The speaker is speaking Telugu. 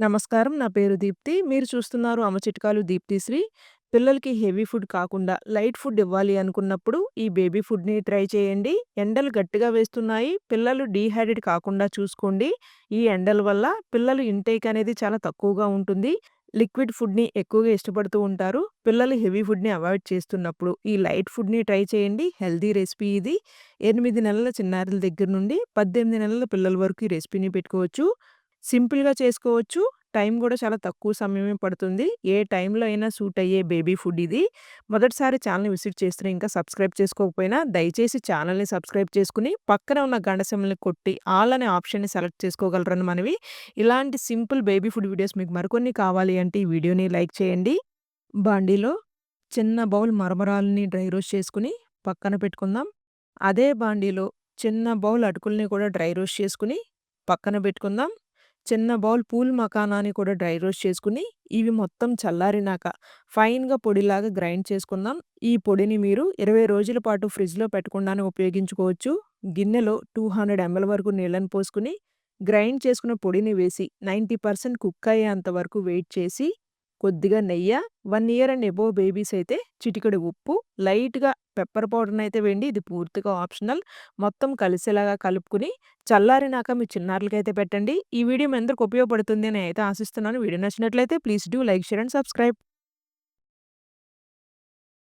నమస్కారం. నా పేరు దీప్తి. మీరు చూస్తున్నారు అమ్మ చిట్కాలు దీప్తిశ్రీ. పిల్లలకి హెవీ ఫుడ్ కాకుండా లైట్ ఫుడ్ ఇవ్వాలి అనుకున్నప్పుడు ఈ బేబీ ఫుడ్‌ని ట్రై చేయండి. ఎండలు గట్టిగా వేస్తున్నాయి. పిల్లలు డీహైడ్రేట్ కాకుండా చూసుకోండి. ఈ ఎండల వల్ల పిల్లలు ఇంటేక్ అనేది చాలా తక్కువగా ఉంటుంది. లిక్విడ్ ఫుడ్‌ని ఎక్కువగా ఇష్టపడుతూ ఉంటారు. పిల్లలు హెవీ ఫుడ్‌ని అవాయిడ్ చేస్తున్నప్పుడు ఈ లైట్ ఫుడ్‌ని ట్రై చేయండి. హెల్తీ రెసిపీ ఇది. 8 నెలల చిన్నారుల దగ్గర నుండి 18 నెలల పిల్లల వరకు ఈ రెసిపీని పెట్టుకోవచ్చు. సింపుల్‌గా చేసుకోవచ్చు. టైం గూడా చాలా తక్కువ సమయమే పడుతుంది. ఏ టైంలో అయినా సూట్ అయ్యే బేబీ ఫుడ్ ఇది. మొదటిసారి ఛానెల్‌ని విజిట్ చేస్తున్న ఇంకా సబ్స్క్రైబ్ చేసుకోకపోయినా దయచేసి ఛానెల్‌ని సబ్స్క్రైబ్ చేసుకొని, పక్కన ఉన్న గంట సింబల్‌ని కొట్టి ఆల్ అనే ఆప్షన్‌ని సెలెక్ట్ చేసుకోగలరని మనవి. ఇలాంటి సింపుల్ బేబీ ఫుడ్ వీడియోస్ మీకు మరికొన్ని కావాలి అంటే ఈ వీడియోని లైక్ చేయండి. బాండీలో చిన్న బౌల్ మరమరాలని డ్రై రోస్ట్ చేసుకొని పక్కన పెట్టుకుందాం. అదే బాండీలో చిన్న బౌల్ అటుకుల్ని కూడా డ్రై రోస్ట్ చేసుకొని పక్కన పెట్టుకుందాం. చిన్న బౌల్ పూల్ మఖానాని కూడా డ్రై రోస్ట్ చేసుకొని, ఇవి మొత్తం చల్లారినాక ఫైన్‌గా పొడిలాగా గ్రైండ్ చేసుకుందాం. ఈ పొడిని మీరు 20 రోజుల పాటు ఫ్రిడ్జ్‌లో పెట్టకుండానే ఉపయోగించుకోవచ్చు. గిన్నెలో 200 ఎంఎల్ వరకు నీళ్ళని పోసుకొని, గ్రైండ్ చేసుకున్న పొడిని వేసి 90% కుక్ అయ్యేంత వరకు వెయిట్ చేసి, కొద్దిగా నెయ్య, 1 ఇయర్ అండ్ అబోవ్ బేబీస్ అయితే చిటికెడు ఉప్పు, లైట్‌గా పెప్పర్ పౌడర్‌నయితే వేయండి. ఇది పూర్తిగా ఆప్షనల్. మొత్తం కలిసేలాగా కలుపుకొని చల్లారినాక మీ చిన్నారులకైతే పెట్టండి. ఈ వీడియో మీ అందరికి ఉపయోగపడుతుంది అని అయితే ఆశిస్తున్నాను. వీడియో నచ్చినట్లయితే please do like, share and subscribe.